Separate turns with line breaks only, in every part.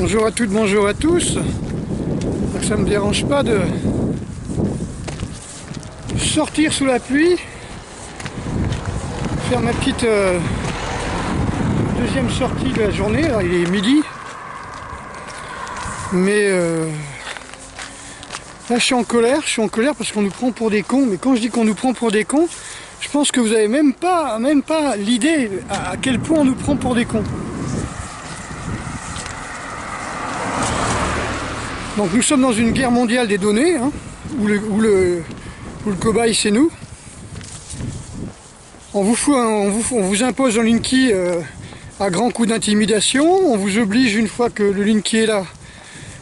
Bonjour à toutes, bonjour à tous. Ça ne me dérange pas de sortir sous la pluie, faire ma petite deuxième sortie de la journée. Alors, il est midi, mais là je suis en colère parce qu'on nous prend pour des cons. Mais quand je dis qu'on nous prend pour des cons, je pense que vous n'avez même pas l'idée à quel point on nous prend pour des cons. Donc nous sommes dans une guerre mondiale des données, hein, où le cobaye c'est nous. On vous impose un Linky à grands coups d'intimidation. On vous oblige, une fois que le Linky est là,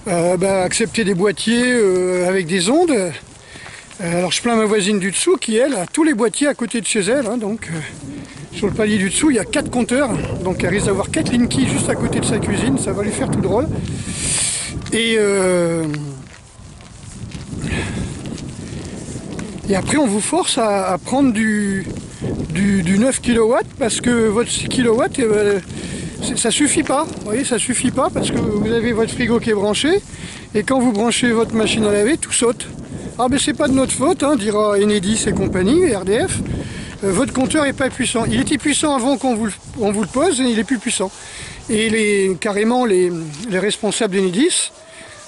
à accepter des boîtiers avec des ondes. Alors je plains ma voisine du dessous qui, elle, a tous les boîtiers à côté de chez elle. Hein, donc sur le palier du dessous, il y a 4 compteurs. Donc elle risque d'avoir 4 Linky juste à côté de sa cuisine. Ça va lui faire tout drôle. Et après on vous force à prendre du 9 kW parce que votre 6 kW ça suffit pas. Vous voyez, ça suffit pas parce que vous avez votre frigo qui est branché et quand vous branchez votre machine à laver, tout saute. Ah ben c'est pas de notre faute, hein, dira Enedis et compagnie, RDF. Votre compteur est pas puissant. Il était puissant avant qu'on vous le pose et il est plus puissant. Et carrément les responsables d'Enedis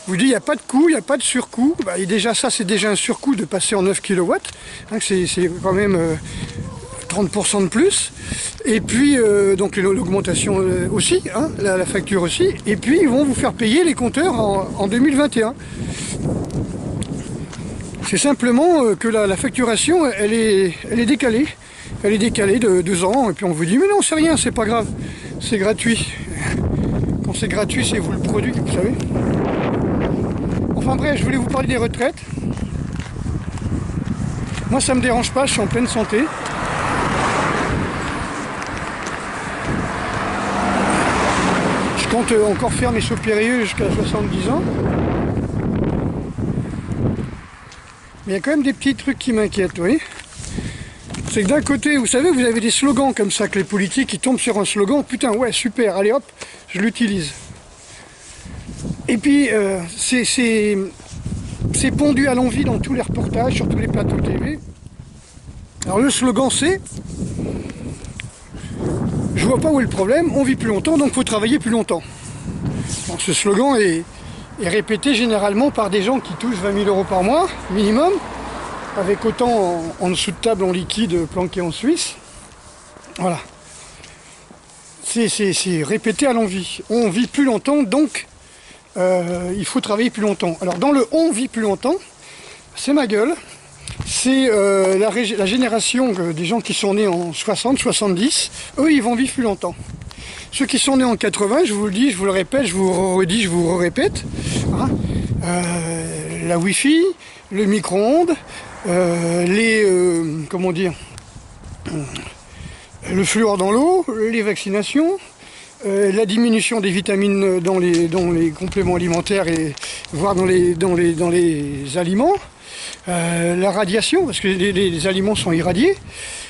vous disent il n'y a pas de coût, il n'y a pas de surcoût. Et déjà ça c'est déjà un surcoût de passer en 9 kW. Hein, c'est quand même 30% de plus. Et puis donc l'augmentation aussi, hein, la facture aussi. Et puis ils vont vous faire payer les compteurs en 2021. C'est simplement que la facturation elle est décalée. Elle est décalée de 2 ans. Et puis on vous dit mais non c'est rien, c'est pas grave, c'est gratuit. Quand c'est gratuit, c'est vous le produit, vous savez. Enfin bref, je voulais vous parler des retraites. Moi ça me dérange pas, je suis en pleine santé. Je compte encore faire mes sauts périlleux jusqu'à 70 ans. Mais il y a quand même des petits trucs qui m'inquiètent, vous voyez. C'est que d'un côté, vous savez, vous avez des slogans comme ça, que les politiques ils tombent sur un slogan, putain ouais super, allez hop, je l'utilise. Et puis c'est pondu à l'envi dans tous les reportages, sur tous les plateaux TV. Alors le slogan c'est je vois pas où est le problème, on vit plus longtemps donc faut travailler plus longtemps. Donc ce slogan est répété généralement par des gens qui touchent 20 000 € par mois minimum, avec autant en dessous de table en liquide planqué en Suisse. Voilà. C'est répété à l'envi. On vit plus longtemps donc il faut travailler plus longtemps. Alors dans le on vit plus longtemps, c'est ma gueule. C'est la génération des gens qui sont nés en 60, 70, eux ils vont vivre plus longtemps. Ceux qui sont nés en 80, je vous le dis, je vous le répète, je vous le redis, je vous le répète, hein, la Wi-Fi, le micro-ondes, comment dire, le fluor dans l'eau, les vaccinations, la diminution des vitamines dans les compléments alimentaires et voire dans les aliments, la radiation parce que les aliments sont irradiés,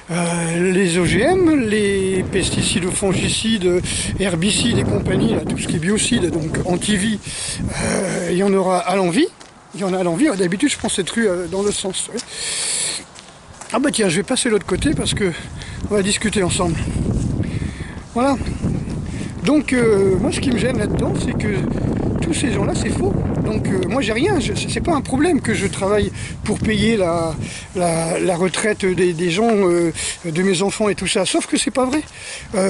les OGM, les pesticides ou fongicides, herbicides et compagnie, là, tout ce qui est biocide, donc anti-vie, il y en aura à l'envi. Il y en a à l'envi. D'habitude je prends cette rue dans le sens. Ouais. Ah bah tiens, je vais passer de l'autre côté parce que on va discuter ensemble. Voilà. Donc moi ce qui me gêne là-dedans, c'est que tous ces gens-là, c'est faux. Donc moi j'ai rien, c'est pas un problème que je travaille pour payer la retraite des gens, de mes enfants et tout ça, sauf que c'est pas vrai.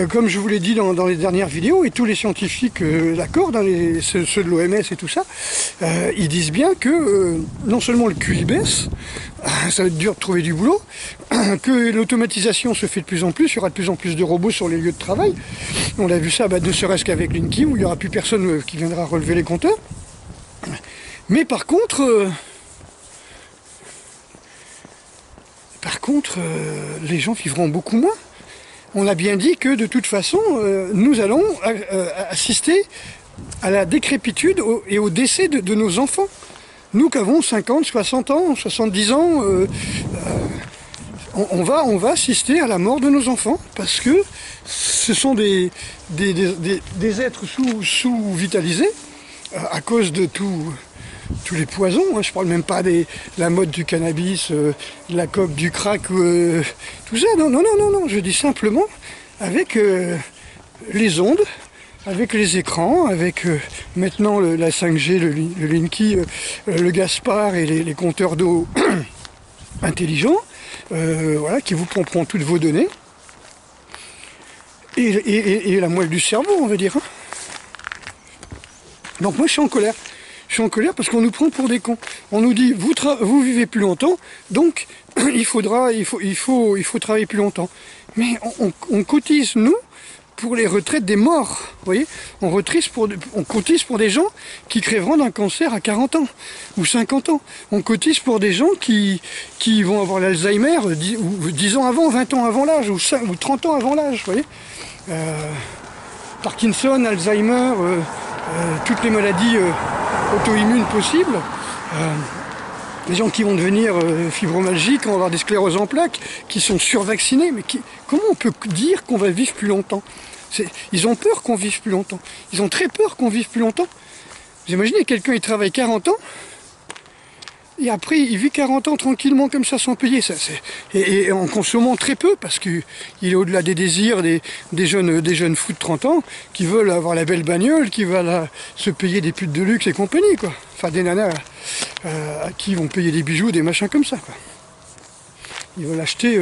Comme je vous l'ai dit dans les dernières vidéos, et tous les scientifiques l'accordent, hein, ceux de l'OMS et tout ça, ils disent bien que non seulement le QI baisse, ça va être dur de trouver du boulot, que l'automatisation se fait de plus en plus, il y aura de plus en plus de robots sur les lieux de travail. On a vu ça ne serait-ce qu'avec Linky, où il n'y aura plus personne qui viendra relever les compteurs. Mais par contre, les gens vivront beaucoup moins. On a bien dit que de toute façon, nous allons assister à la décrépitude et au décès de nos enfants. Nous qui avons 50, 60 ans, 70 ans, on va assister à la mort de nos enfants parce que ce sont des êtres sous-vitalisés à cause de tous les poisons, hein. Je parle même pas de la mode du cannabis, de la coke, du crack, tout ça. Non, non, non, non, non. Je dis simplement avec les ondes, avec les écrans, avec maintenant la 5G, le Linky, le Gaspard et les compteurs d'eau intelligents, voilà, qui vous prendront toutes vos données. Et la moelle du cerveau, on va dire. Hein. Donc moi je suis en colère. Je suis en colère parce qu'on nous prend pour des cons. On nous dit vous vivez plus longtemps, donc il faut travailler plus longtemps. Mais on cotise nous pour les retraites des morts. Vous voyez, on cotise pour des gens qui crèveront d'un cancer à 40 ans ou 50 ans. On cotise pour des gens qui vont avoir l'Alzheimer 10 ans avant, 20 ans avant l'âge, ou 30 ans avant l'âge. Vous voyez, Parkinson, Alzheimer, toutes les maladies auto-immunes possibles. Les gens qui vont devenir fibromyalgiques, qui vont avoir des scléroses en plaques, qui sont survaccinés. Mais comment on peut dire qu'on va vivre plus longtemps? Ils ont peur qu'on vive plus longtemps. Ils ont très peur qu'on vive plus longtemps. Vous imaginez, quelqu'un il travaille 40 ans, et après il vit 40 ans tranquillement comme ça sans payer. Et en consommant très peu, parce qu'il est au-delà des désirs des jeunes fous de 30 ans qui veulent avoir la belle bagnole, qui veulent se payer des putes de luxe et compagnie, quoi. Enfin des nanas à qui vont payer des bijoux, des machins comme ça, quoi. Ils veulent acheter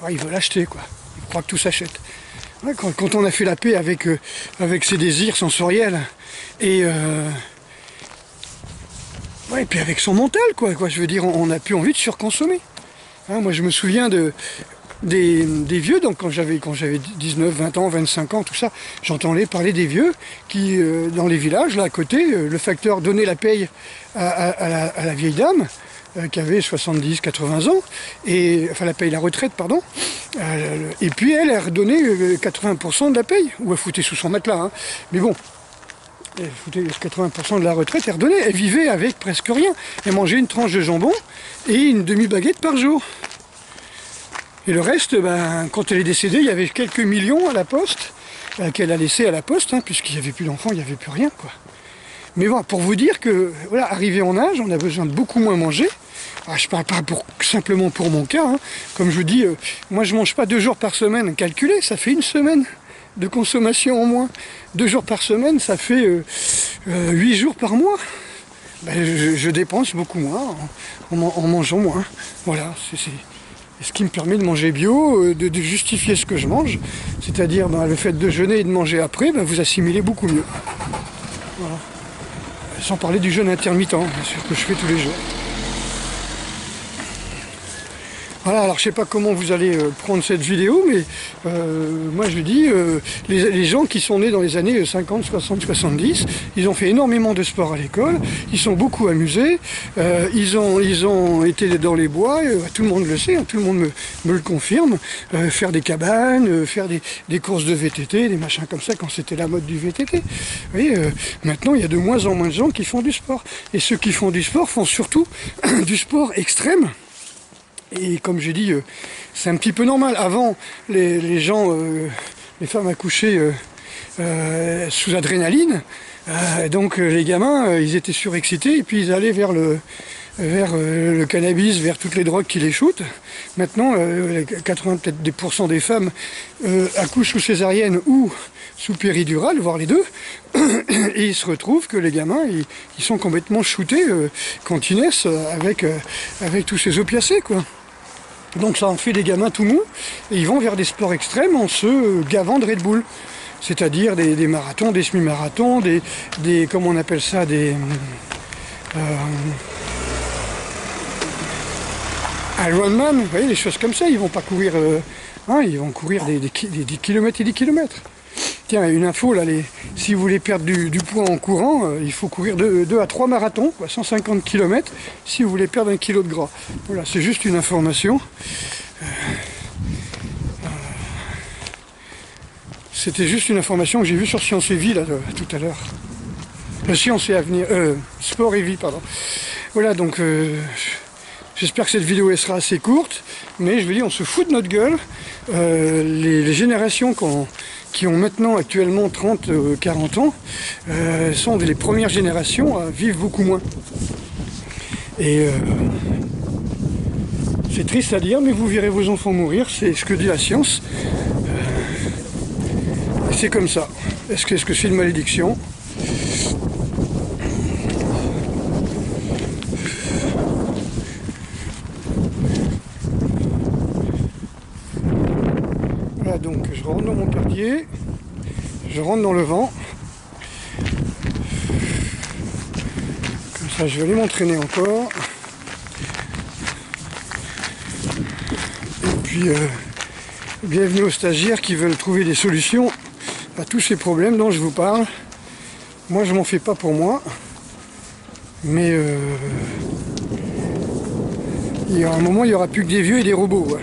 ils veulent acheter, quoi. Ils croient que tout s'achète. Ouais, quand on a fait la paix avec ses désirs sensoriels et puis avec son mental, quoi. Je veux dire, on n'a plus envie de surconsommer. Hein, moi je me souviens des vieux, donc quand j'avais 19, 20 ans, 25 ans, tout ça, j'entendais parler des vieux qui, dans les villages, là à côté, le facteur donnait la paye à la vieille dame, qui avait 70, 80 ans, enfin la paye, la retraite, pardon, et puis elle redonnait 80% de la paye, ou elle foutait sous son matelas, hein. Mais bon, elle foutait 80% de la retraite, elle redonnait, elle vivait avec presque rien, elle mangeait une tranche de jambon et une demi-baguette par jour. Et le reste, quand elle est décédée, il y avait quelques millions à la poste, qu'elle a laissé à la poste, hein, puisqu'il n'y avait plus d'enfants, il n'y avait plus rien, quoi. Mais bon, pour vous dire que, voilà, arrivé en âge, on a besoin de beaucoup moins manger. Alors, je ne parle pas simplement pour mon cas, hein. Comme je vous dis, moi je ne mange pas 2 jours par semaine, calculé, ça fait une semaine de consommation en moins. 2 jours par semaine, ça fait 8 jours par mois. Je dépense beaucoup moins en mangeant moins. Voilà, c'est ce qui me permet de manger bio, de justifier ce que je mange. C'est-à-dire le fait de jeûner et de manger après, vous assimilez beaucoup mieux. Voilà. Sans parler du jeûne intermittent, bien sûr, que je fais tous les jours. Voilà, alors je sais pas comment vous allez prendre cette vidéo, mais moi je dis, les gens qui sont nés dans les années 50, 60, 70, ils ont fait énormément de sport à l'école, ils sont beaucoup amusés, ils ont été dans les bois, tout le monde le sait, hein, tout le monde me le confirme, faire des cabanes, faire des courses de VTT, des machins comme ça quand c'était la mode du VTT. Vous voyez, maintenant il y a de moins en moins de gens qui font du sport. Et ceux qui font du sport font surtout du sport extrême. Et comme j'ai dit, c'est un petit peu normal. Avant, les gens, les femmes accouchaient sous adrénaline. Donc les gamins, ils étaient surexcités et puis ils allaient vers le cannabis, vers toutes les drogues qui les shootent. Maintenant, 80% des femmes accouchent sous césarienne ou sous péridurale, voire les deux. Et il se retrouve que les gamins, ils sont complètement shootés quand ils naissent avec tous ces opiacés, quoi. Donc ça en fait des gamins tout mous, et ils vont vers des sports extrêmes en se gavant de Red Bull. C'est-à-dire des marathons, des semi-marathons, des comment on appelle ça, Ironman, vous voyez, des choses comme ça. Ils vont pas courir, ils vont courir des kilomètres et des kilomètres. Tiens, une info, là, si vous voulez perdre du poids en courant, il faut courir 2 à 3 marathons, 150 km, si vous voulez perdre 1 kg de gras. Voilà, c'est juste une information. C'était juste une information que j'ai vue sur Science et Vie, là, tout à l'heure. Science et Avenir, Sport et Vie, pardon. Voilà, donc, j'espère que cette vidéo elle sera assez courte, mais je veux dire, on se fout de notre gueule. Les générations qui ont maintenant actuellement 30, 40 ans, sont les premières générations à vivre beaucoup moins. Et c'est triste à dire, mais vous verrez vos enfants mourir, c'est ce que dit la science. C'est comme ça. Est-ce que c'est une malédiction? Voilà, donc je rentre dans mon quartier, je rentre dans le vent. Comme ça, je vais aller m'entraîner encore. Et puis, bienvenue aux stagiaires qui veulent trouver des solutions à tous ces problèmes dont je vous parle. Moi, je m'en fais pas pour moi, mais il y a un moment, il n'y aura plus que des vieux et des robots. Ouais.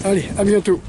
Allez, à bientôt.